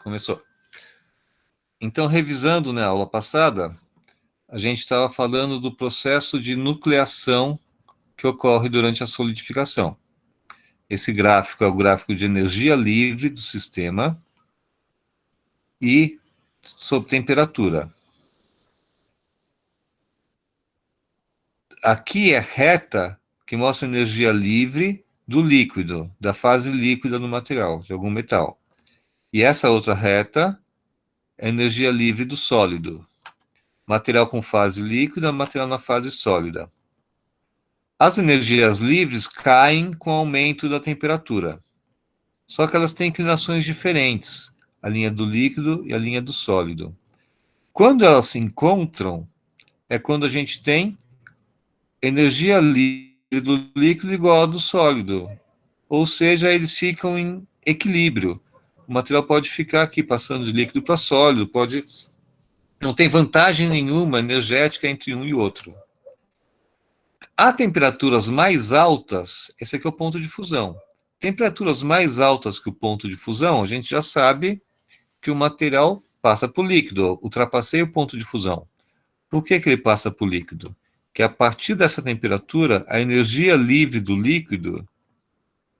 Começou. Então, revisando na aula passada, a gente estava falando do processo de nucleação que ocorre durante a solidificação. Esse gráfico é o gráfico de energia livre do sistema e sob temperatura. Aqui é reta que mostra a energia livre do líquido, da fase líquida do material, de algum metal. E essa outra reta é a energia livre do sólido. Material com fase líquida, material na fase sólida. As energias livres caem com o aumento da temperatura. Só que elas têm inclinações diferentes, a linha do líquido e a linha do sólido. Quando elas se encontram, é quando a gente tem energia livre do líquido igual à do sólido. Ou seja, eles ficam em equilíbrio. O material pode ficar aqui passando de líquido para sólido, não tem vantagem nenhuma energética entre um e outro. A temperaturas mais altas, esse aqui é o ponto de fusão. Temperaturas mais altas que o ponto de fusão, a gente já sabe que o material passa para o líquido, ultrapassei o ponto de fusão. Por que ele passa para o líquido? Que a partir dessa temperatura, a energia livre do líquido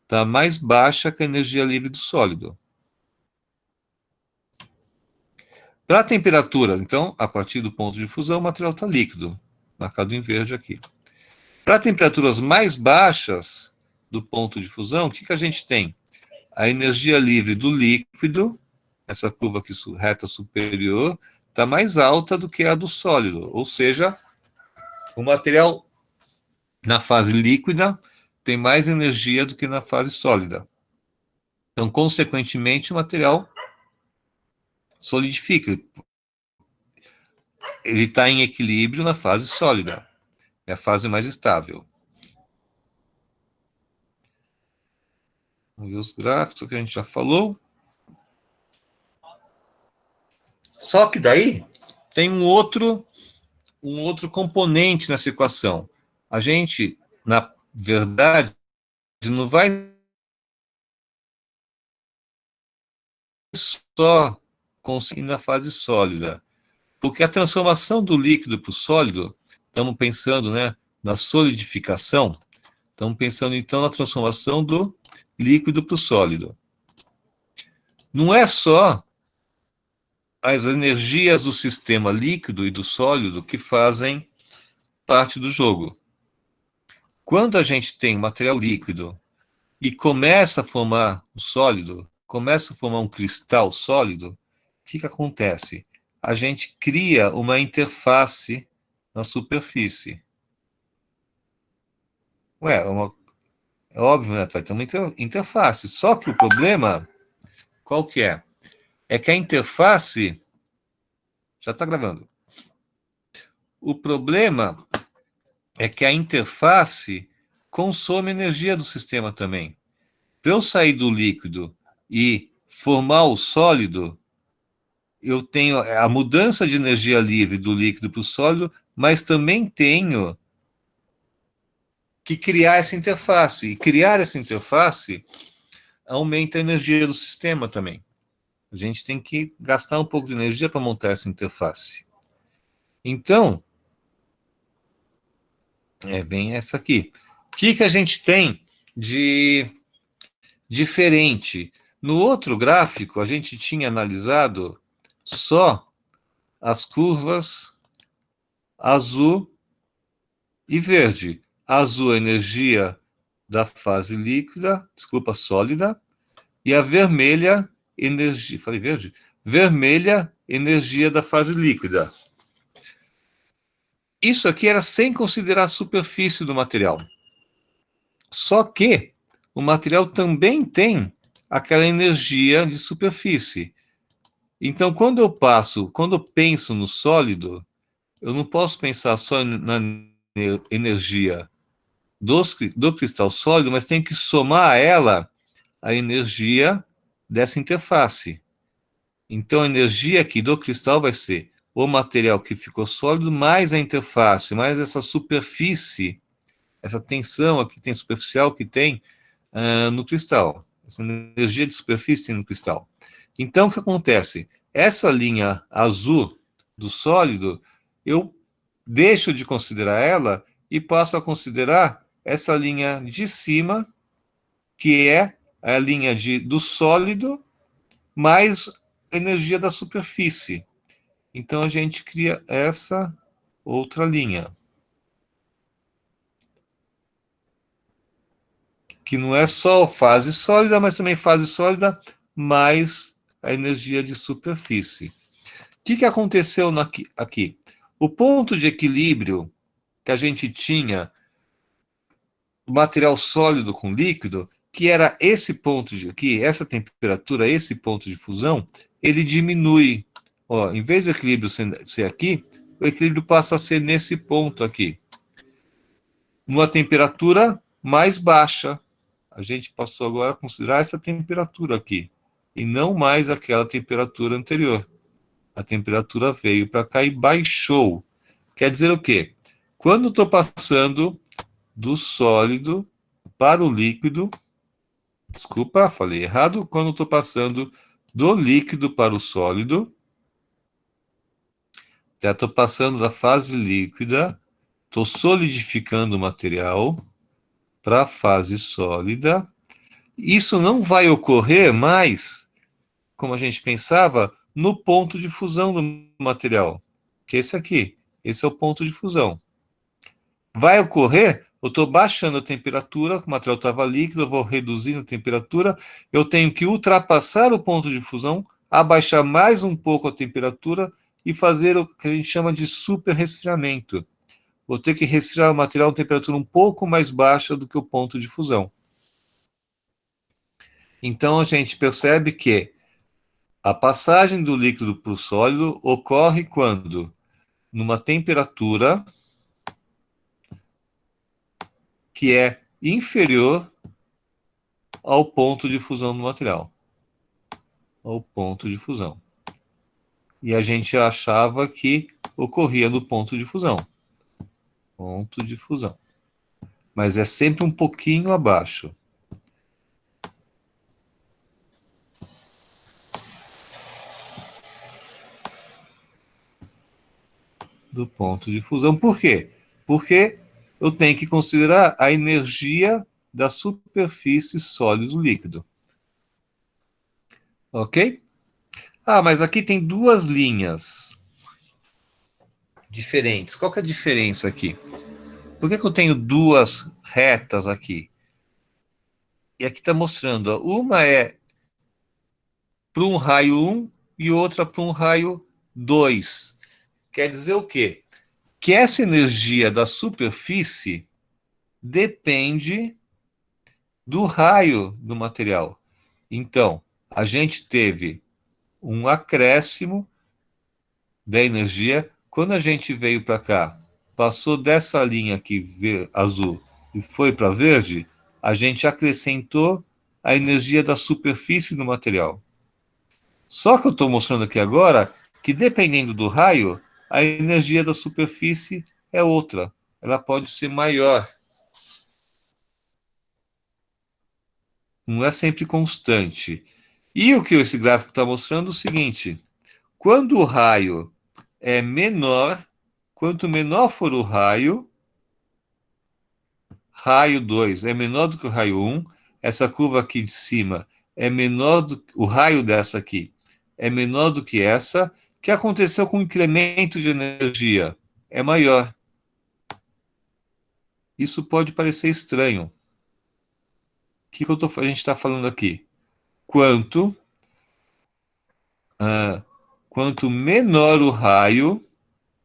está mais baixa que a energia livre do sólido. Para a temperatura, então, a partir do ponto de fusão, o material está líquido, marcado em verde aqui. Para temperaturas mais baixas do ponto de fusão, o que a gente tem? A energia livre do líquido, essa curva aqui, reta superior, está mais alta do que a do sólido, ou seja, o material na fase líquida tem mais energia do que na fase sólida. Então, consequentemente, o material solidifica. Ele está em equilíbrio na fase sólida. É a fase mais estável. Vamos ver os gráficos que a gente já falou. Só que daí tem um outro componente nessa equação. A gente, na verdade, não vai só conseguir na fase sólida, porque a transformação do líquido para o sólido, estamos pensando, né, na solidificação, estamos pensando então na transformação do líquido para o sólido. Não é só as energias do sistema líquido e do sólido que fazem parte do jogo. Quando a gente tem material líquido e começa a formar o sólido, começa a formar um cristal sólido, o que acontece? A gente cria uma interface na superfície. É óbvio, né? Vai ter uma interface. Só que o problema, qual que é? É que a interface... Já está gravando. O problema é que a interface consome energia do sistema também. Para eu sair do líquido e formar o sólido, eu tenho a mudança de energia livre do líquido para o sólido, mas também tenho que criar essa interface. E criar essa interface aumenta a energia do sistema também. A gente tem que gastar um pouco de energia para montar essa interface. Então, vem essa aqui. O que a gente tem de diferente? No outro gráfico, a gente tinha analisado só as curvas azul e verde. Azul, a energia da fase líquida, sólida, e a vermelha, energia, falei verde? Vermelha, energia da fase líquida. Isso aqui era sem considerar a superfície do material. Só que o material também tem aquela energia de superfície. Então, quando eu penso no sólido, eu não posso pensar só na energia do cristal sólido, mas tenho que somar a ela a energia dessa interface. Então, a energia aqui do cristal vai ser o material que ficou sólido, mais a interface, mais essa superfície, essa tensão aqui tem superficial que tem no cristal. Essa energia de superfície tem no cristal. Então, o que acontece? Essa linha azul do sólido, eu deixo de considerar ela e passo a considerar essa linha de cima, que é a linha do sólido mais energia da superfície. Então, a gente cria essa outra linha, que não é só fase sólida, mas também fase sólida mais a energia de superfície. O que aconteceu aqui? O ponto de equilíbrio que a gente tinha, o material sólido com líquido, que era esse ponto de aqui, essa temperatura, esse ponto de fusão, ele diminui. Ó, em vez do equilíbrio ser aqui, o equilíbrio passa a ser nesse ponto aqui, numa temperatura mais baixa. A gente passou agora a considerar essa temperatura aqui, e não mais aquela temperatura anterior. A temperatura veio para cá e baixou. Quer dizer o quê? Quando estou passando do sólido para o líquido, desculpa, falei errado, quando estou passando do líquido para o sólido, já estou passando da fase líquida, estou solidificando o material para a fase sólida. Isso não vai ocorrer mais, como a gente pensava, no ponto de fusão do material, que é esse aqui. Esse é o ponto de fusão. Vai ocorrer, eu estou baixando a temperatura, o material estava líquido, eu vou reduzindo a temperatura, eu tenho que ultrapassar o ponto de fusão, abaixar mais um pouco a temperatura e fazer o que a gente chama de superresfriamento. Vou ter que resfriar o material a uma temperatura um pouco mais baixa do que o ponto de fusão. Então a gente percebe que a passagem do líquido para o sólido ocorre quando, numa temperatura que é inferior ao ponto de fusão do material. Ao ponto de fusão. E a gente achava que ocorria no ponto de fusão. Ponto de fusão. Mas é sempre um pouquinho abaixo. Do ponto de fusão. Por quê? Porque eu tenho que considerar a energia da superfície sólido-líquido. Ok? Ah, mas aqui tem duas linhas diferentes. Qual que é a diferença aqui? Por que eu tenho duas retas aqui? E aqui está mostrando, ó, uma é para um raio 1 e outra para um raio 2. Quer dizer o quê? Que essa energia da superfície depende do raio do material. Então, a gente teve um acréscimo da energia. Quando a gente veio para cá, passou dessa linha aqui azul e foi para verde, a gente acrescentou a energia da superfície do material. Só que eu estou mostrando aqui agora que, dependendo do raio, a energia da superfície é outra. Ela pode ser maior. Não é sempre constante. E o que esse gráfico está mostrando é o seguinte: quando o raio é menor, quanto menor for o raio, raio 2 é menor do que o raio 1, essa curva aqui de cima é menor do que o raio dessa aqui, é menor do que essa, que aconteceu com o incremento de energia, é maior. Isso pode parecer estranho. O que a gente está falando aqui? Quanto menor o raio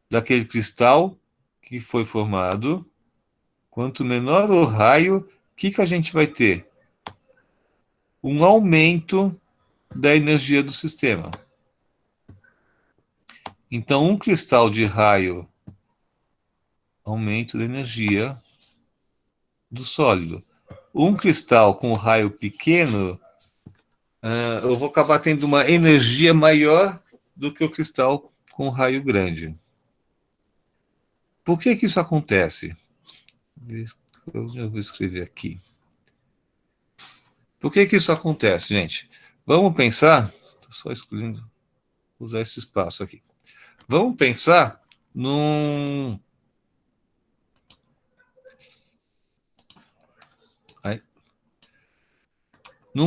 daquele cristal que foi formado, quanto menor o raio, o que a gente vai ter? Um aumento da energia do sistema. Então, um cristal de raio, aumento da energia do sólido. Um cristal com raio pequeno, eu vou acabar tendo uma energia maior do que o cristal com raio grande. Por que isso acontece? Eu já vou escrever aqui. Por que isso acontece, gente? Vamos pensar, só escolhendo usar esse espaço aqui. Vamos pensar num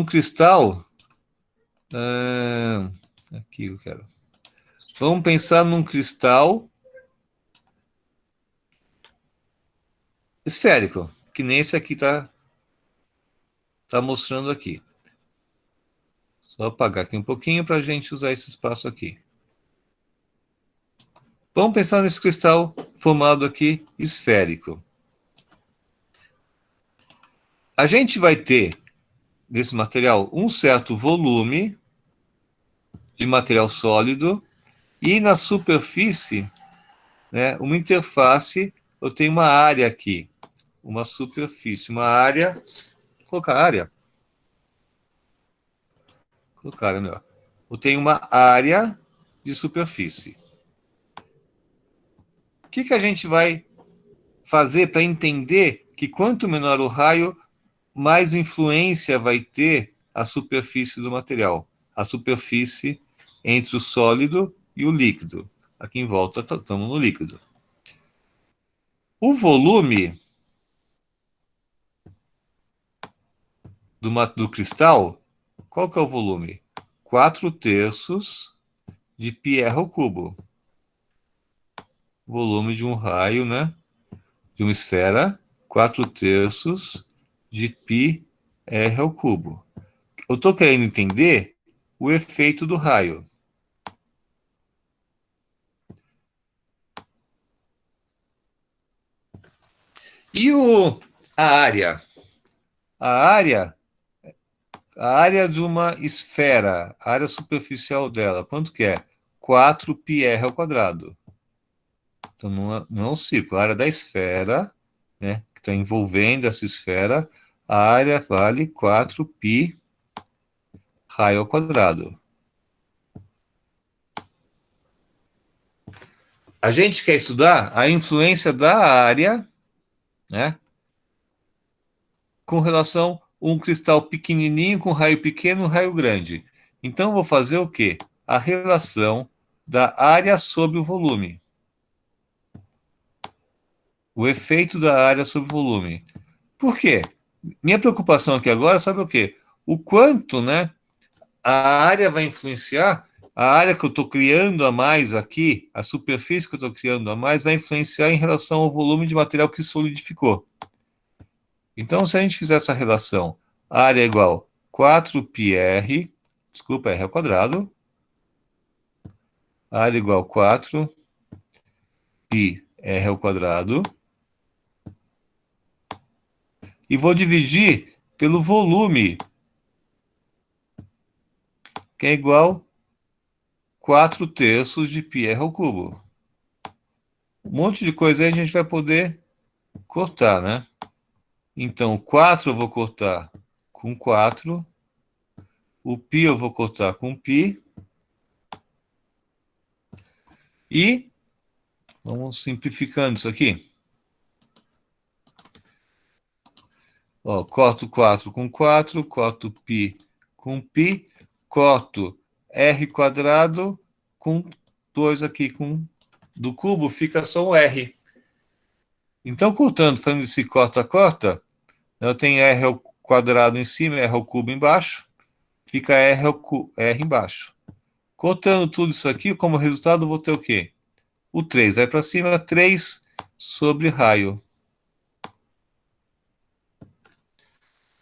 cristal. Aqui eu quero. Vamos pensar num cristal esférico, que nem esse aqui tá mostrando aqui. Só apagar aqui um pouquinho para a gente usar esse espaço aqui. Vamos pensar nesse cristal formado aqui esférico. A gente vai ter nesse material um certo volume de material sólido e na superfície, né, uma interface. Eu tenho uma área aqui, uma superfície, uma área. Vou colocar área. Colocar área melhor. Eu tenho uma área de superfície. O que a gente vai fazer para entender que quanto menor o raio, mais influência vai ter a superfície do material, a superfície entre o sólido e o líquido. Aqui em volta estamos no líquido. O volume do cristal, qual que é o volume? 4/3 de πr ao cubo. Volume de um raio, né? De uma esfera, 4/3 de πr ao cubo. Eu estou querendo entender o efeito do raio. E a área? A área de uma esfera, a área superficial dela, quanto que é? 4πr ao quadrado. Então não é um círculo, a área da esfera, né, que está envolvendo essa esfera, a área vale 4π raio ao quadrado. A gente quer estudar a influência da área, né, com relação a um cristal pequenininho com raio pequeno e um raio grande. Então, vou fazer o quê? A relação da área sobre o volume. O efeito da área sobre o volume. Por quê? Minha preocupação aqui agora, sabe o quê? O quanto, né, a área vai influenciar, a área que eu estou criando a mais aqui, a superfície que eu estou criando a mais, vai influenciar em relação ao volume de material que solidificou. Então, se a gente fizer essa relação, área é igual 4πr, desculpa, r ao quadrado, área igual 4πr ao quadrado, e vou dividir pelo volume, que é igual 4/3 de πr ao cubo. Um monte de coisa aí a gente vai poder cortar, né? Então, 4 eu vou cortar com 4, o π eu vou cortar com π, e vamos simplificando isso aqui. Ó, corto 4 com 4, corto π com π, corto r quadrado com 2 aqui do cubo, fica só um r. Então, cortando, fazendo esse corta-corta, eu tenho r ao quadrado em cima, r ao cubo embaixo, fica r embaixo. Cortando tudo isso aqui, como resultado, eu vou ter o quê? O 3 vai para cima, 3 sobre raio.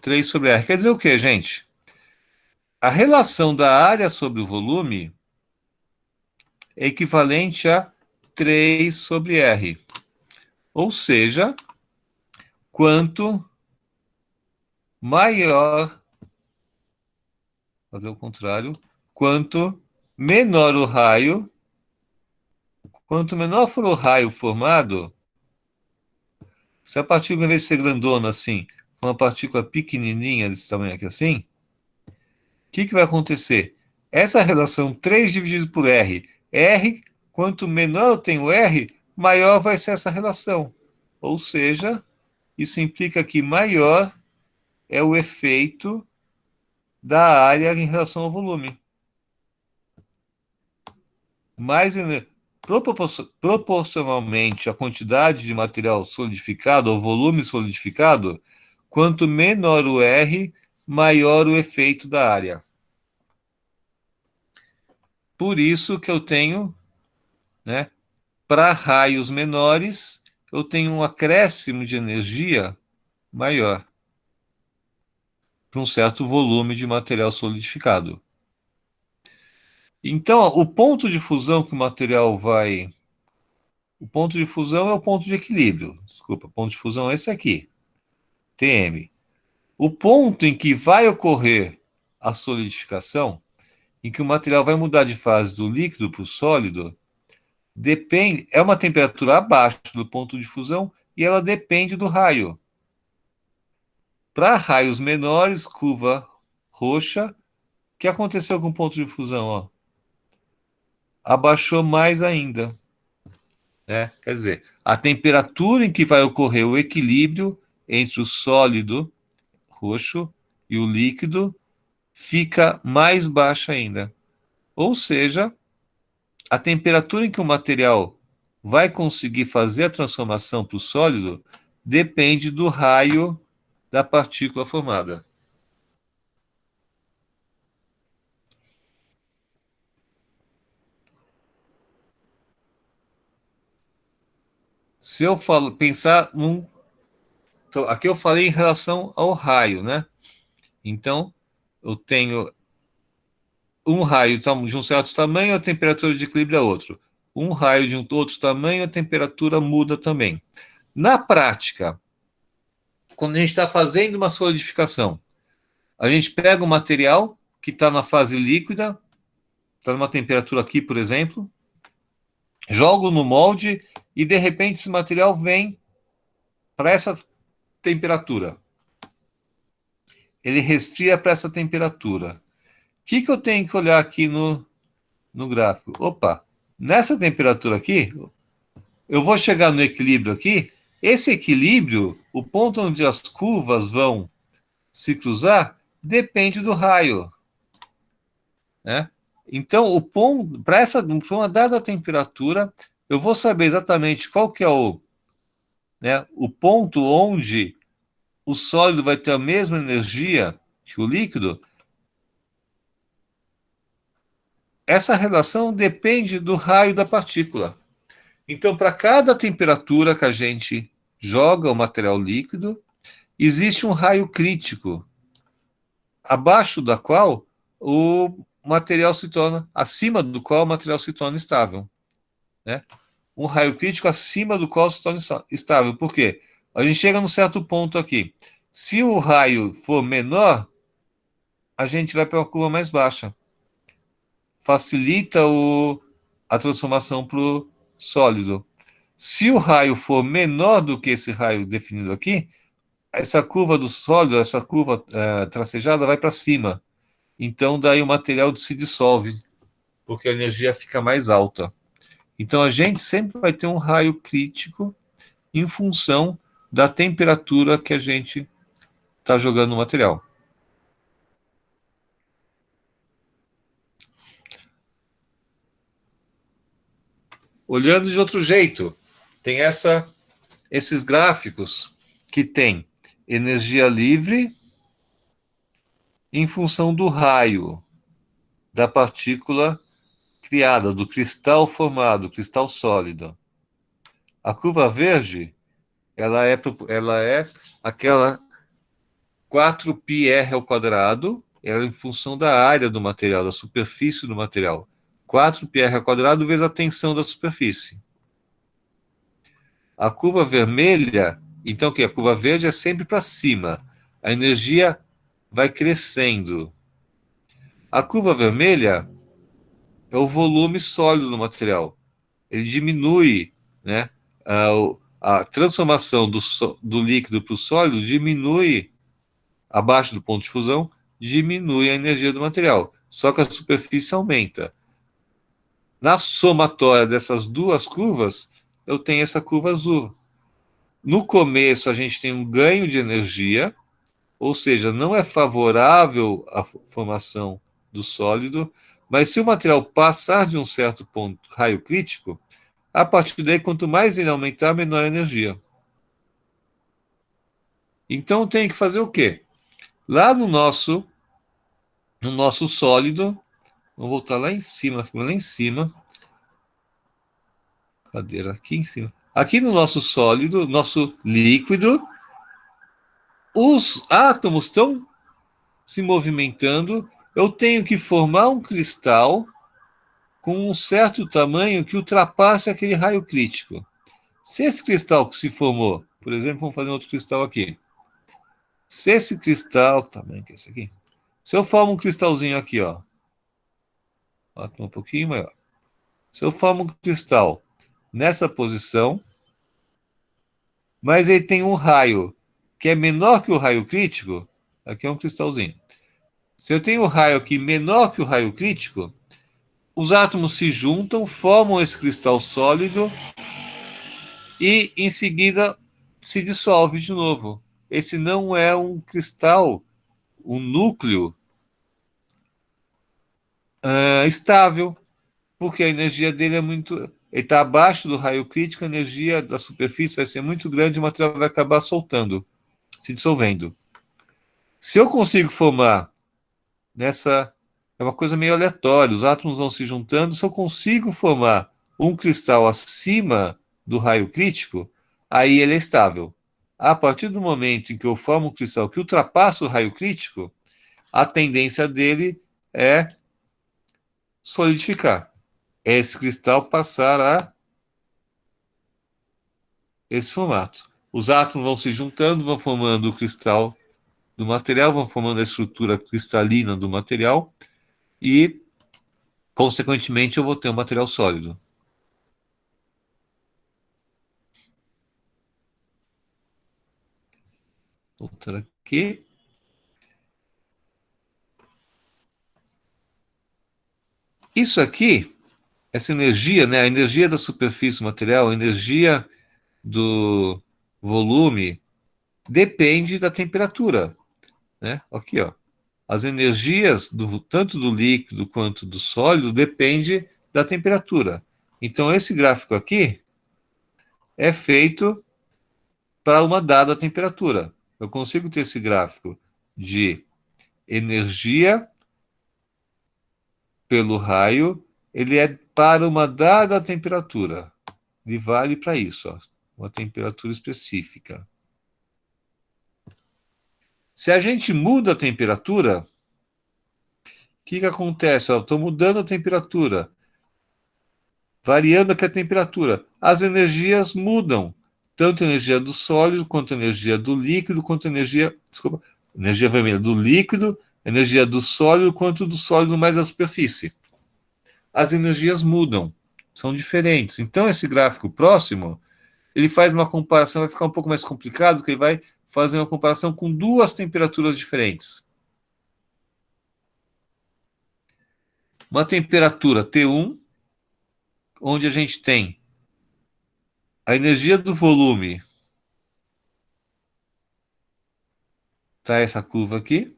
3 sobre r. Quer dizer o quê, gente? A relação da área sobre o volume é equivalente a 3 sobre r. Ou seja, quanto maior, fazer o contrário, quanto menor o raio, quanto menor for o raio formado, se a partícula, em vez de ser grandona assim, for uma partícula pequenininha desse tamanho aqui assim, o que vai acontecer? Essa relação 3 dividido por r, quanto menor eu tenho r, maior vai ser essa relação. Ou seja, isso implica que maior é o efeito da área em relação ao volume. proporcionalmente à quantidade de material solidificado, ao volume solidificado, quanto menor o R, maior o efeito da área. Por isso que eu tenho, né, para raios menores, eu tenho um acréscimo de energia maior para um certo volume de material solidificado. Então, o ponto de fusão que o material vai... O ponto de fusão é o ponto de equilíbrio. Desculpa, o ponto de fusão é esse aqui, Tm. O ponto em que vai ocorrer a solidificação, em que o material vai mudar de fase do líquido para o sólido, é uma temperatura abaixo do ponto de fusão e ela depende do raio. Para raios menores, curva roxa, o que aconteceu com o ponto de fusão? Ó? Abaixou mais ainda. Né? Quer dizer, a temperatura em que vai ocorrer o equilíbrio entre o sólido roxo e o líquido fica mais baixa ainda. Ou seja, a temperatura em que o material vai conseguir fazer a transformação para o sólido depende do raio da partícula formada. Se eu pensar num... Então, aqui eu falei em relação ao raio, né? Então, eu tenho um raio de um certo tamanho, a temperatura de equilíbrio é outro. Um raio de um outro tamanho, a temperatura muda também. Na prática, quando a gente está fazendo uma solidificação, a gente pega o material que está na fase líquida, está numa temperatura aqui, por exemplo, jogo no molde e, de repente, esse material vem para essa temperatura. Ele resfria para essa temperatura. O que eu tenho que olhar aqui no gráfico? Opa, nessa temperatura aqui, eu vou chegar no equilíbrio aqui. Esse equilíbrio, o ponto onde as curvas vão se cruzar, depende do raio. Né? Então, o ponto, para uma dada temperatura, eu vou saber exatamente qual que é o ponto onde o sólido vai ter a mesma energia que o líquido. Essa relação depende do raio da partícula. Então, para cada temperatura que a gente joga o material líquido, existe um raio crítico, abaixo da qual o material se torna, acima do qual o material se torna estável. Né? Um raio crítico acima do qual se torna estável. Por quê? A gente chega num certo ponto aqui. Se o raio for menor, a gente vai para uma curva mais baixa. Facilita a transformação para o sólido. Se o raio for menor do que esse raio definido aqui, essa curva do sólido, essa curva tracejada vai para cima. Então, daí o material se dissolve, porque a energia fica mais alta. Então, a gente sempre vai ter um raio crítico em função da temperatura que a gente está jogando no material. Olhando de outro jeito, tem esses gráficos que tem energia livre em função do raio da partícula criada, do cristal formado, cristal sólido. A curva verde, ela é aquela 4πr ao quadrado, ela é em função da área do material, da superfície do material. 4πr ao quadrado vezes a tensão da superfície. A curva vermelha, então que a curva verde é sempre para cima. A energia vai crescendo. A curva vermelha é o volume sólido do material. Ele diminui, né? A transformação do líquido para o sólido diminui, abaixo do ponto de fusão, diminui a energia do material. Só que a superfície aumenta. Na somatória dessas duas curvas, eu tenho essa curva azul. No começo, a gente tem um ganho de energia, ou seja, não é favorável à formação do sólido, mas se o material passar de um certo ponto, raio crítico, a partir daí, quanto mais ele aumentar, menor a energia. Então tem que fazer o quê? Lá no nosso sólido, vamos voltar lá em cima, ficou lá em cima. Cadeira aqui em cima. Aqui no nosso sólido, nosso líquido, os átomos estão se movimentando. Eu tenho que formar um cristal com um certo tamanho que ultrapasse aquele raio crítico. Se esse cristal que se formou, por exemplo, vamos fazer outro cristal aqui. Se esse cristal, que tamanho que é esse aqui? Se eu formo um cristalzinho aqui, ó, um pouquinho maior. Se eu formo um cristal nessa posição, mas ele tem um raio que é menor que o raio crítico, aqui é um cristalzinho. Se eu tenho um raio aqui menor que o raio crítico, os átomos se juntam, formam esse cristal sólido e em seguida se dissolve de novo. Esse não é um cristal, um núcleo estável, porque a energia dele é muito. Ele está abaixo do raio crítico, a energia da superfície vai ser muito grande e o material vai acabar soltando, se dissolvendo. Se eu consigo formar nessa. É uma coisa meio aleatória, os átomos vão se juntando. Se eu consigo formar um cristal acima do raio crítico, aí ele é estável. A partir do momento em que eu formo um cristal que ultrapassa o raio crítico, a tendência dele é solidificar. Esse cristal passar a esse formato. Os átomos vão se juntando, vão formando o cristal do material, vão formando a estrutura cristalina do material e, consequentemente, eu vou ter um material sólido. Voltar aqui. Isso aqui, essa energia, né, a energia da superfície do material, a energia do volume, depende da temperatura. Né? Aqui, ó. As energias tanto do líquido quanto do sólido depende da temperatura. Então, esse gráfico aqui é feito para uma dada temperatura. Eu consigo ter esse gráfico de energia pelo raio, ele é para uma dada temperatura. Ele vale para isso, ó, uma temperatura específica. Se a gente muda a temperatura, o que acontece? Estou mudando a temperatura, variando aqui a temperatura. As energias mudam, tanto a energia do sólido, quanto a energia do líquido, quanto a energia, energia vermelha do líquido, energia do sólido, quanto do sólido mais a superfície. As energias mudam, são diferentes. Então, esse gráfico próximo, ele faz uma comparação, vai ficar um pouco mais complicado, porque ele vai fazer uma comparação com duas temperaturas diferentes. Uma temperatura T1, onde a gente tem a energia do volume, tá essa curva aqui,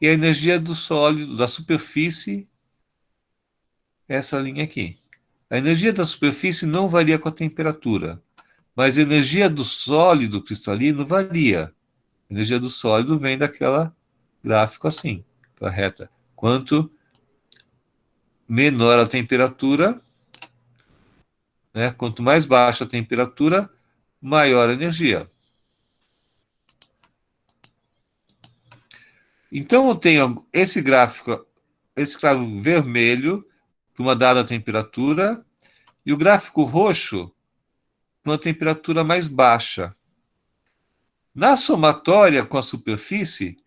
e a energia do sólido, da superfície, essa linha aqui. A energia da superfície não varia com a temperatura, mas a energia do sólido cristalino varia. A energia do sólido vem daquela gráfico assim, para a reta. Quanto menor a temperatura, né, quanto mais baixa a temperatura, maior a energia. Então eu tenho esse gráfico vermelho para uma dada temperatura e o gráfico roxo para uma temperatura mais baixa. Na somatória com a superfície,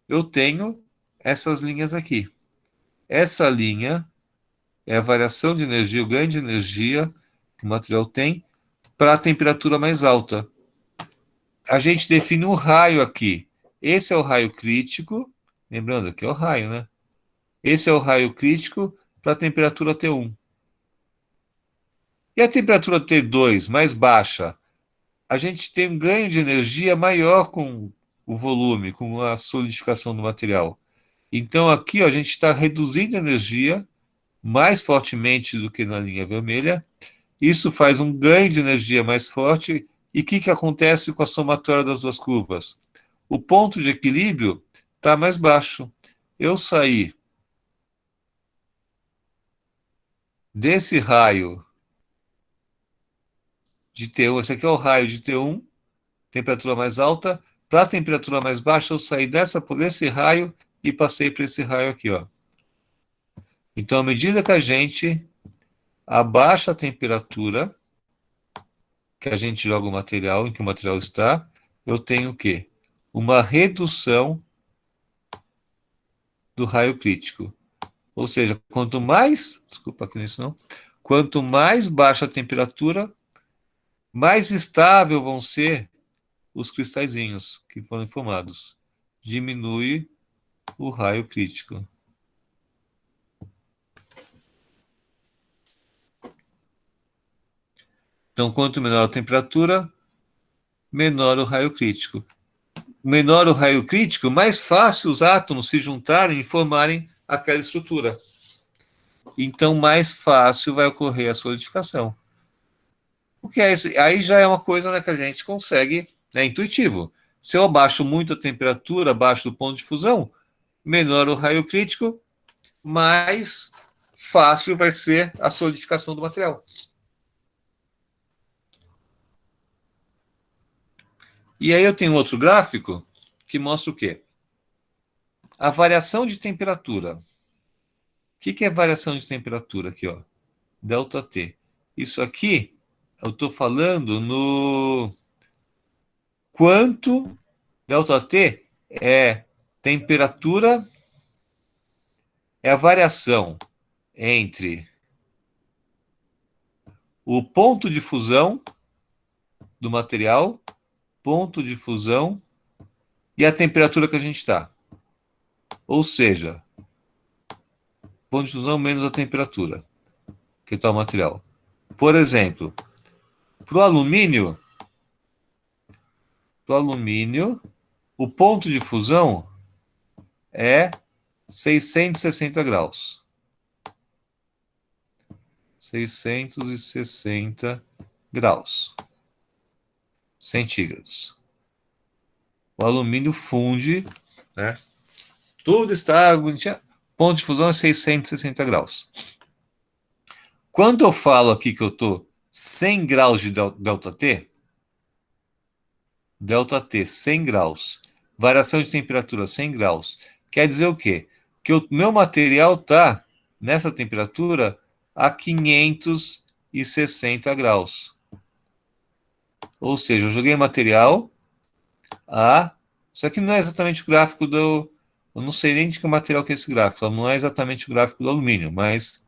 eu tenho essas linhas aqui. Essa linha é a variação de energia, o ganho de energia que o material tem para a temperatura mais alta. A gente define um raio aqui. Esse é o raio crítico. Lembrando, aqui é o raio, né? Esse é o raio crítico para a temperatura T1. E a temperatura T2, mais baixa, a gente tem um ganho de energia maior com o volume, com a solidificação do material. Então, aqui ó, a gente está reduzindo a energia mais fortemente do que na linha vermelha. Isso faz um ganho de energia mais forte. E o que acontece com a somatória das duas curvas? O ponto de equilíbrio está mais baixo. Eu saí desse raio de T1, esse aqui é o raio de T1, temperatura mais alta, para a temperatura mais baixa, eu saí desse raio e passei para esse raio aqui, ó. Então, à medida que a gente abaixa a temperatura que a gente joga o material, em que o material está, eu tenho o quê? Uma redução do raio crítico. Ou seja, quanto mais, desculpa aqui nisso não, quanto mais baixa a temperatura, mais estável vão ser os cristalzinhos que foram formados. Diminui o raio crítico. Então, quanto menor a temperatura, menor o raio crítico. Menor o raio crítico, mais fácil os átomos se juntarem e formarem aquela estrutura. Então, mais fácil vai ocorrer a solidificação. Porque aí já é uma coisa, né, que a gente consegue, é intuitivo. Se eu abaixo muito a temperatura, abaixo do ponto de fusão, menor o raio crítico, mais fácil vai ser a solidificação do material. E aí eu tenho outro gráfico que mostra o quê? A variação de temperatura. O que é variação de temperatura aqui, ó? Delta T. Isso aqui, eu estou falando no quanto delta T é temperatura, é a variação entre o ponto de fusão do material, ponto de fusão e a temperatura que a gente está. Ou seja, ponto de fusão menos a temperatura que está o material. Por exemplo, para o alumínio, o ponto de fusão é 660 graus. 660 graus centígrados. O alumínio funde, né? Tudo está bonitinho. Ponto de fusão é 660 graus. Quando eu falo aqui que eu estou 100 graus de delta T, 100 graus, variação de temperatura 100 graus, quer dizer o quê? Que o meu material está nessa temperatura a 560 graus. Ou seja, eu joguei material a... Isso aqui não é exatamente o gráfico do... Eu não sei nem de que material que é esse gráfico, não é exatamente o gráfico do alumínio, mas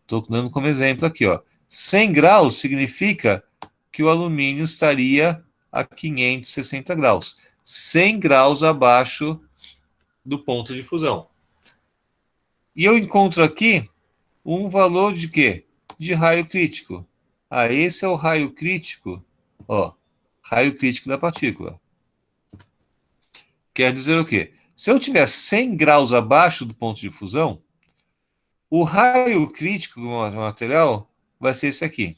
estou dando como exemplo aqui, ó. 100 graus significa que o alumínio estaria a 560 graus. 100 graus abaixo do ponto de fusão. E eu encontro aqui um valor de quê? De raio crítico. Ah, esse é o raio crítico, ó, raio crítico da partícula. Quer dizer o quê? Se eu tiver 100 graus abaixo do ponto de fusão, o raio crítico do material vai ser esse aqui.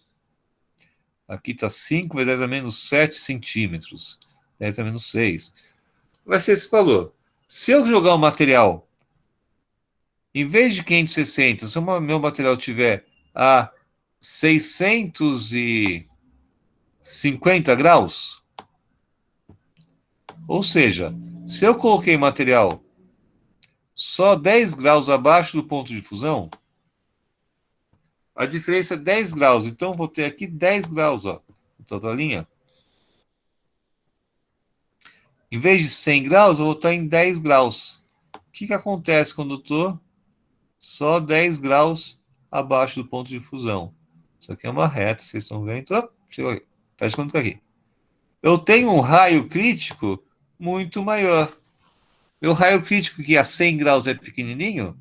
Aqui está 5 vezes 10 a menos 7 centímetros. 10 a menos 6. Vai ser esse valor. Se eu jogar o material, em vez de 560, se o meu material tiver a 650 graus, ou seja, se eu coloquei material só 10 graus abaixo do ponto de fusão, a diferença é 10 graus. Então, vou ter aqui 10 graus, ó, toda a linha. Em vez de 100 graus, eu vou estar em 10 graus. O que acontece quando eu estou só 10 graus abaixo do ponto de fusão? Isso aqui é uma reta, vocês estão vendo? Oh, chegou aqui. Fecha conta aqui. Eu tenho um raio crítico muito maior. Meu raio crítico, que a 100 graus é pequenininho,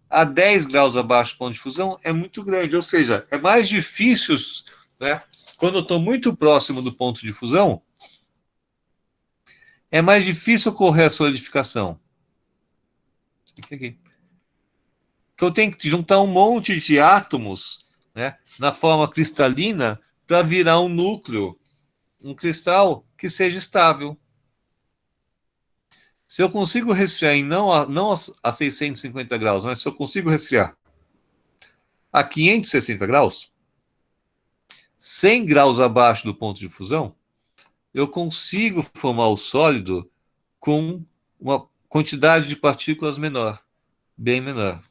a 10 graus abaixo do ponto de fusão é muito grande. Ou seja, é mais difícil, né? Quando eu estou muito próximo do ponto de fusão, é mais difícil ocorrer a solidificação. aqui. Que eu tenho que juntar um monte de átomos, né, na forma cristalina para virar um núcleo, um cristal que seja estável. Se eu consigo resfriar em não a 650 graus, mas se eu consigo resfriar a 560 graus, 100 graus abaixo do ponto de fusão, eu consigo formar o sólido com uma quantidade de partículas menor, bem menor.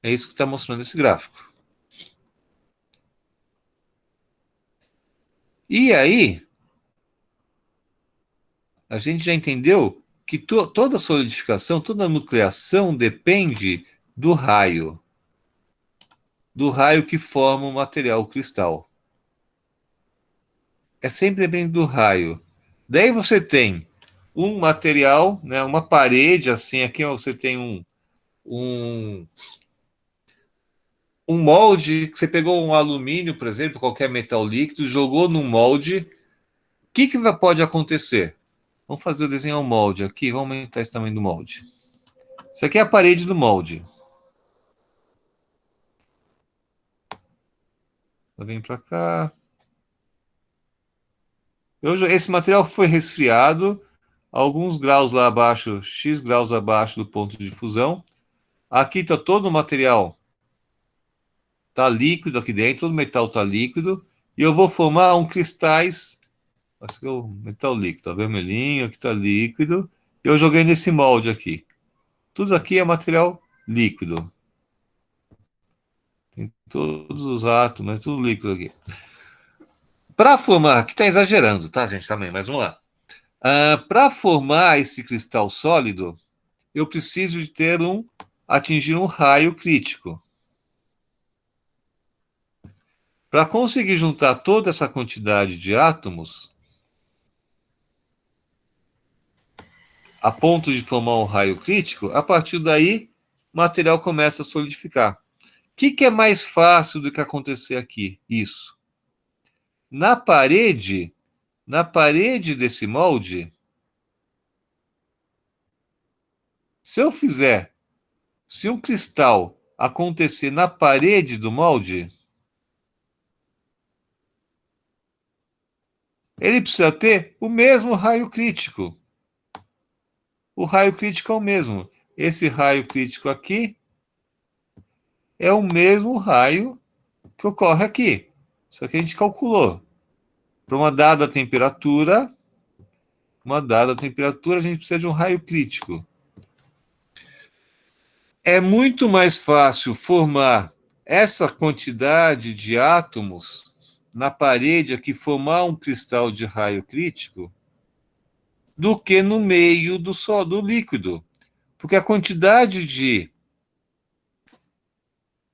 É isso que está mostrando esse gráfico. E aí, a gente já entendeu que toda solidificação, toda nucleação depende do raio que forma o material cristal. É sempre depende do raio. Daí você tem um material, né, uma parede assim, aqui você tem um, um molde, que você pegou um alumínio, por exemplo, qualquer metal líquido, jogou num molde. O que pode acontecer? Vamos fazer o desenho ao molde aqui, vamos aumentar esse tamanho do molde. Isso aqui é a parede do molde. Vem para cá. Esse material foi resfriado, alguns graus lá abaixo, X graus abaixo do ponto de fusão. Aqui está todo o material, está líquido aqui dentro, todo o metal está líquido. E eu vou formar cristais, acho que é o metal líquido, tá vermelhinho, aqui está líquido. Eu joguei nesse molde aqui. Tudo aqui é material líquido. Tem todos os átomos, é tudo líquido aqui. Para formar, aqui está exagerando, tá, gente, também, mas vamos lá. Para formar esse cristal sólido, eu preciso de atingir um raio crítico. Para conseguir juntar toda essa quantidade de átomos, a ponto de formar um raio crítico, a partir daí, o material começa a solidificar. O que é mais fácil do que acontecer aqui? Isso. Na parede desse molde, se um cristal acontecer na parede do molde, ele precisa ter o mesmo raio crítico. O raio crítico é o mesmo. Esse raio crítico aqui é o mesmo raio que ocorre aqui. Só que a gente calculou. Para uma dada temperatura, a gente precisa de um raio crítico. É muito mais fácil formar essa quantidade de átomos na parede aqui, formar um cristal de raio crítico, do que no meio do líquido. Porque a quantidade de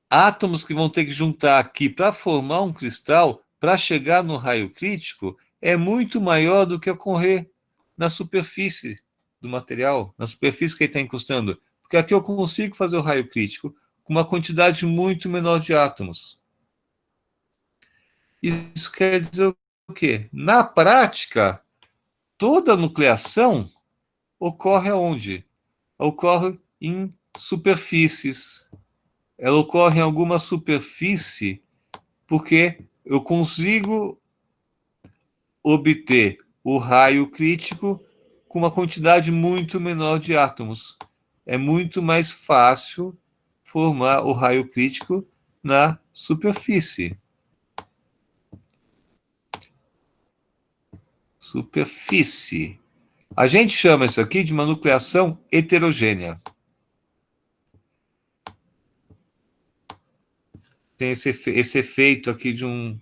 átomos que vão ter que juntar aqui para formar um cristal, para chegar no raio crítico, é muito maior do que ocorrer na superfície do material, na superfície que ele está encostando. Porque aqui eu consigo fazer o raio crítico com uma quantidade muito menor de átomos. Isso quer dizer o quê? Na prática, toda a nucleação ocorre aonde? Ocorre em superfícies. Ela ocorre em alguma superfície porque eu consigo obter o raio crítico com uma quantidade muito menor de átomos. É muito mais fácil formar o raio crítico na superfície. Superfície. A gente chama isso aqui de uma nucleação heterogênea. Tem esse efeito aqui de um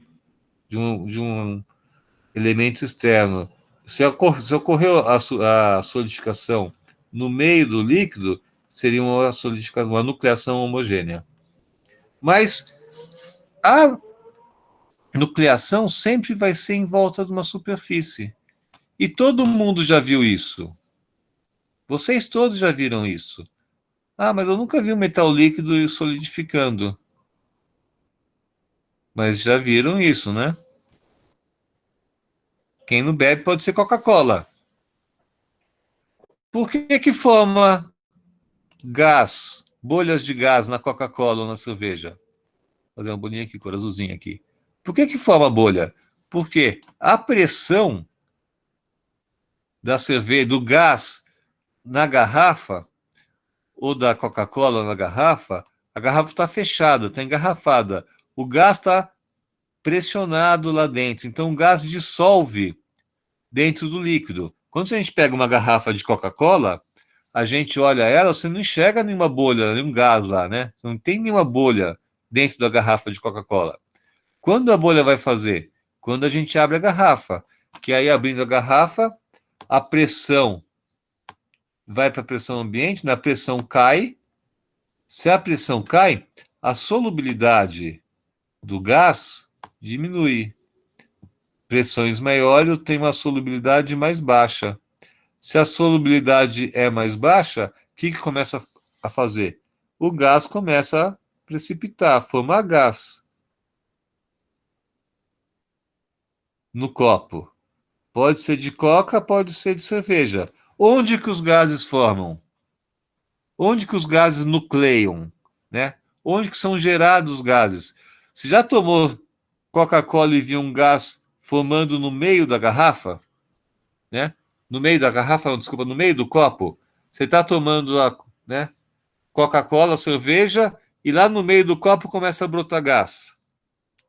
elemento externo. Se ocorreu a solidificação no meio do líquido, seria uma nucleação homogênea. Mas a nucleação sempre vai ser em volta de uma superfície. E todo mundo já viu isso. Vocês todos já viram isso. Ah, mas eu nunca vi um metal líquido solidificando. Mas já viram isso, né? Quem não bebe pode ser Coca-Cola. Por que forma gás, bolhas de gás na Coca-Cola ou na cerveja? Vou fazer uma bolinha aqui, cor azulzinha aqui. Por que forma bolha? Porque a pressão da cerveja, do gás na garrafa, ou da Coca-Cola na garrafa, a garrafa está fechada, está engarrafada. O gás está pressionado lá dentro. Então o gás dissolve dentro do líquido. Quando a gente pega uma garrafa de Coca-Cola, a gente olha ela, você não enxerga nenhuma bolha, nenhum gás lá, né? Não tem nenhuma bolha dentro da garrafa de Coca-Cola. Quando a bolha vai fazer? Quando a gente abre a garrafa. Que aí, abrindo a garrafa, a pressão vai para a pressão ambiente, na pressão cai. Se a pressão cai, a solubilidade do gás diminui. Pressões maiores têm uma solubilidade mais baixa. Se a solubilidade é mais baixa, o que começa a fazer? O gás começa a precipitar, a formar gás no copo. Pode ser de coca, pode ser de cerveja. Onde que os gases formam? Onde que os gases nucleiam, né? Onde que são gerados os gases? Você já tomou Coca-Cola e viu um gás formando no meio da garrafa, né? No meio da garrafa, desculpa, no meio do copo. Você está tomando a, né, Coca-Cola, cerveja, e lá no meio do copo começa a brotar gás.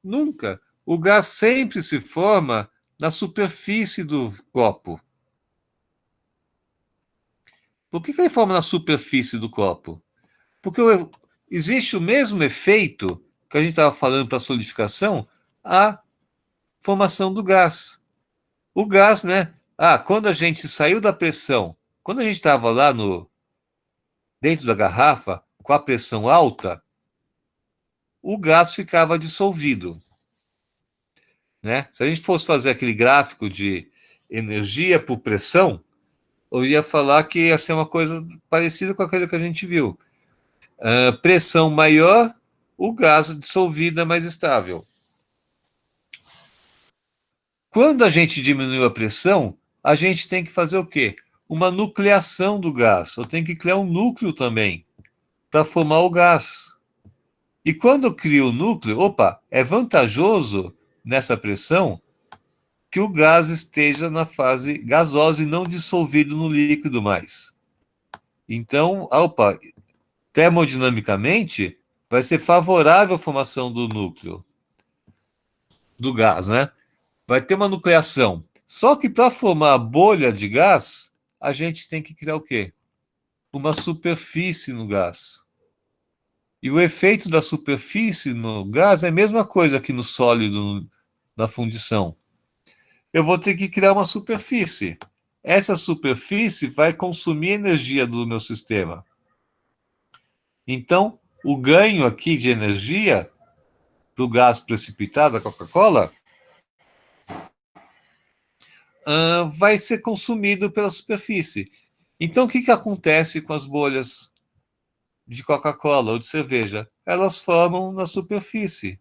Nunca. O gás sempre se forma na superfície do copo. Por que ele forma na superfície do copo? Porque existe o mesmo efeito que a gente estava falando para a solidificação, a formação do gás. O gás, né? Quando a gente saiu da pressão, quando a gente estava lá dentro da garrafa, com a pressão alta, o gás ficava dissolvido, né? Se a gente fosse fazer aquele gráfico de energia por pressão, eu ia falar que ia ser uma coisa parecida com aquilo que a gente viu. Pressão maior, o gás dissolvido é mais estável. Quando a gente diminui a pressão, a gente tem que fazer o quê? Uma nucleação do gás. Eu tenho que criar um núcleo também para formar o gás. E quando eu crio o núcleo, é vantajoso nessa pressão que o gás esteja na fase gasosa e não dissolvido no líquido mais. Então, termodinamicamente, vai ser favorável a formação do núcleo, do gás, né? Vai ter uma nucleação. Só que para formar a bolha de gás, a gente tem que criar o quê? Uma superfície no gás. E o efeito da superfície no gás é a mesma coisa que no sólido, na fundição. Eu vou ter que criar uma superfície. Essa superfície vai consumir energia do meu sistema. Então, o ganho aqui de energia do gás precipitado da Coca-Cola vai ser consumido pela superfície. Então, o que acontece com as bolhas de Coca-Cola ou de cerveja? Elas formam na superfície.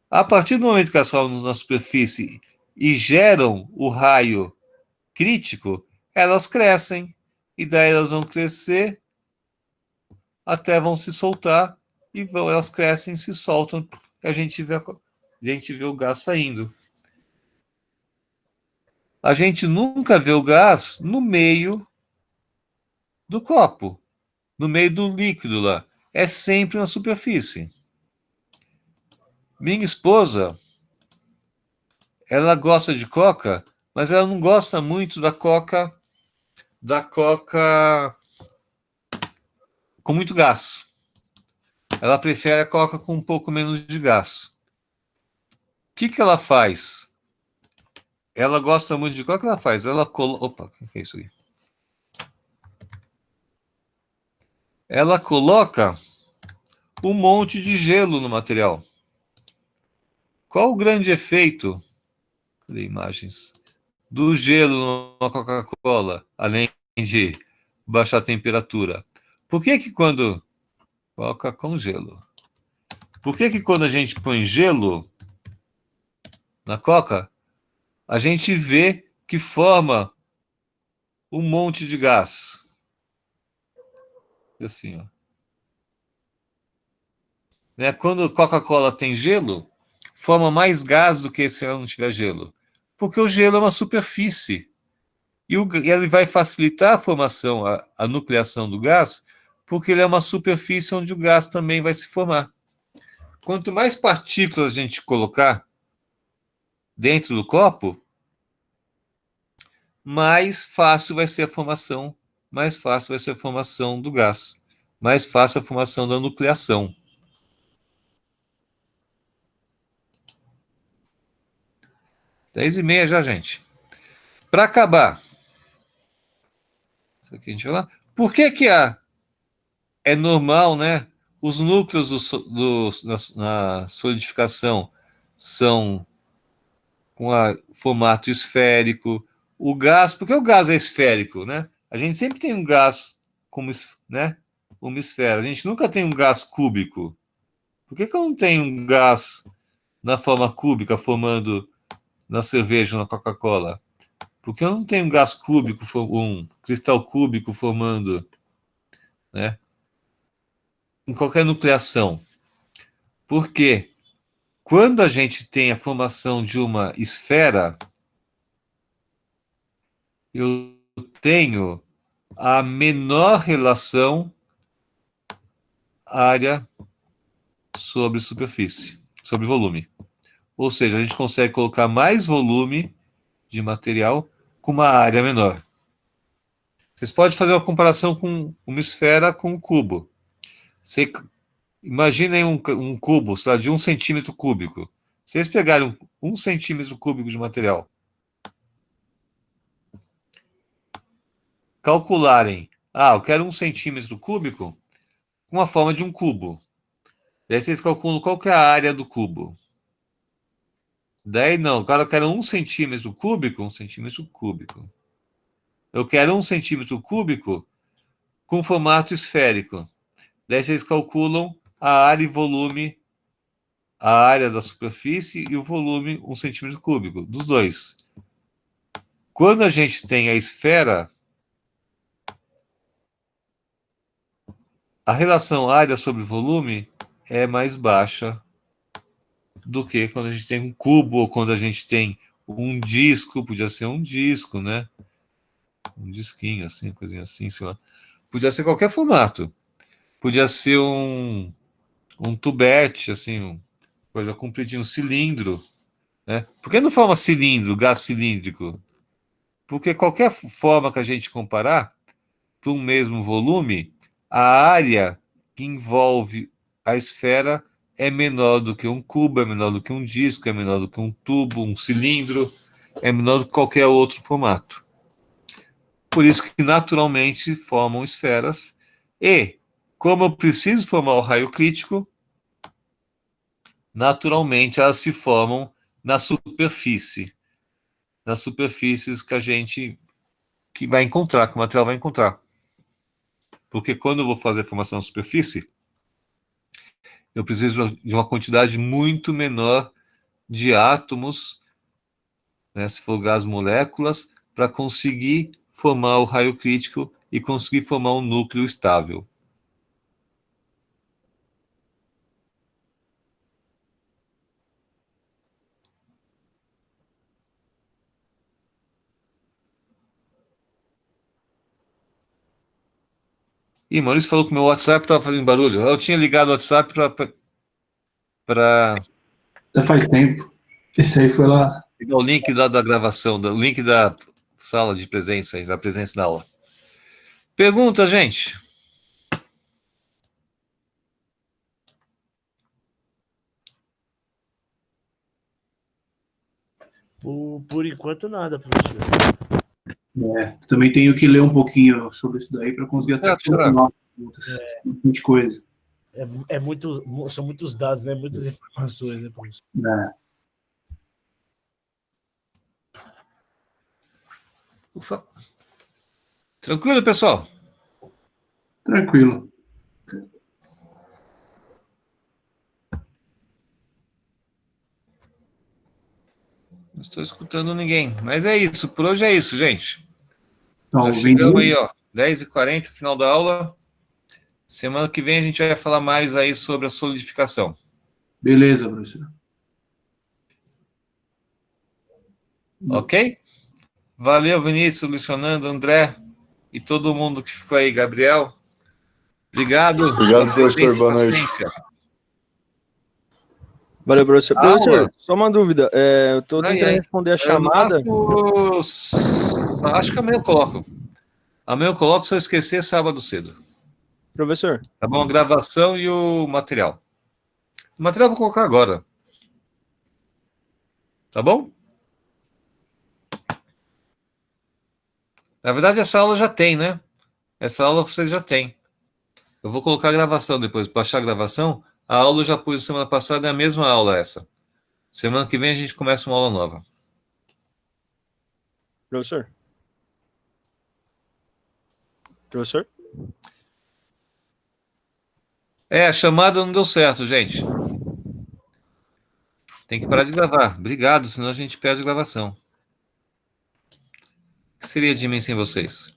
A partir do momento que elas formam na superfície e geram o raio crítico, elas crescem. E daí elas vão crescer até vão se soltar e elas crescem, se soltam, e a gente vê o gás saindo. A gente nunca vê o gás no meio do copo, no meio do líquido lá. É sempre na superfície. Minha esposa, ela gosta de coca, mas ela não gosta muito da coca com muito gás. Ela prefere a coca com um pouco menos de gás. O que ela faz? Ela gosta muito de coca, o que ela faz? Opa, o que é isso aí? Ela coloca um monte de gelo no material. Qual o grande efeito, cadê imagens, do gelo numa Coca-Cola, além de baixar a temperatura? Por que quando... Coca com gelo. Por que quando a gente põe gelo na Coca, a gente vê que forma um monte de gás. Assim, ó. Né? Quando Coca-Cola tem gelo, forma mais gás do que se ela não tiver gelo. Porque o gelo é uma superfície. E ele vai facilitar a formação, a nucleação do gás, porque ele é uma superfície onde o gás também vai se formar. Quanto mais partículas a gente colocar dentro do copo, mais fácil vai ser a formação, mais fácil vai ser a formação do gás, mais fácil a formação da nucleação. 10h30 já, gente. Para acabar, isso aqui a gente vai lá. Por que é normal, né? Os núcleos na solidificação são com formato esférico. O gás, por que o gás é esférico, né? A gente sempre tem um gás como, né, uma esfera. A gente nunca tem um gás cúbico. Por que eu não tenho um gás na forma cúbica formando na cerveja, na Coca-Cola? Por que eu não tenho um gás cúbico, um cristal cúbico formando, né, em qualquer nucleação? Porque quando a gente tem a formação de uma esfera, eu tenho a menor relação área sobre superfície, sobre volume. Ou seja, a gente consegue colocar mais volume de material com uma área menor. Vocês podem fazer uma comparação com uma esfera com um cubo. Você imaginem um cubo, sei lá, de 1 cm². Se vocês pegarem 1 cm³ de material, calcularem, eu quero 1 cm³ com a forma de um cubo. Daí vocês calculam qual que é a área do cubo. Daí não, agora eu quero 1 cm³, 1 cm³. Eu quero 1 cm³ com formato esférico. Daí vocês calculam a área e volume, a área da superfície e o volume 1 cm³ dos dois. Quando a gente tem a esfera, a relação área sobre volume é mais baixa do que quando a gente tem um cubo ou quando a gente tem um disco, podia ser um disco, né? Um disquinho assim, coisinha assim, sei lá. Podia ser qualquer formato. Podia ser um tubete, assim, coisa compridinha, um cilindro, né? Por que não forma cilindro, gás cilíndrico? Porque qualquer forma que a gente comparar para um mesmo volume, a área que envolve a esfera é menor do que um cubo, é menor do que um disco, é menor do que um tubo, um cilindro, é menor do que qualquer outro formato. Por isso que naturalmente formam esferas. E, como eu preciso formar o raio crítico, naturalmente elas se formam na superfície. Nas superfícies que vai encontrar, que o material vai encontrar. Porque quando eu vou fazer a formação na superfície, eu preciso de uma quantidade muito menor de átomos, né, se for gás moléculas, para conseguir formar o raio crítico e conseguir formar um núcleo estável. Ih, Maurício falou que meu WhatsApp estava fazendo barulho. Eu tinha ligado o WhatsApp para Já faz tempo. Esse aí foi lá. pegar o link da gravação, o link da sala de presença, da presença na aula. Pergunta, gente. Por enquanto, nada, professor. Também tenho que ler um pouquinho sobre isso daí para conseguir até continuar as perguntas. Muita coisa. São muitos dados, né? Muitas informações, né, professor? Ufa. Tranquilo, pessoal? Tranquilo. Não estou escutando ninguém. Mas é isso. Por hoje é isso, gente. Tá Já ouvindo? chegamos aí, ó. 10h40, final da aula. Semana que vem a gente vai falar mais aí sobre a solidificação. Beleza, professor. Ok? Valeu, Vinícius, Lucianando, André e todo mundo que ficou aí. Gabriel, obrigado. Obrigado, professor. Boa noite. Valeu, professor. Professor, só uma dúvida. Eu tô tentando responder a chamada. Acho que amanhã eu coloco. Amanhã eu coloco, se eu esquecer, sábado cedo. Professor. Tá bom? A gravação e o material. O material eu vou colocar agora. Tá bom? Na verdade, essa aula já tem, né? Essa aula vocês já têm. Eu vou colocar a gravação depois, baixar a gravação. A aula eu já pus semana passada, é a mesma aula essa. Semana que vem a gente começa uma aula nova. Professor? Professor? A chamada não deu certo, gente. Tem que parar de gravar. Obrigado, senão a gente perde a gravação. O que seria de mim sem vocês?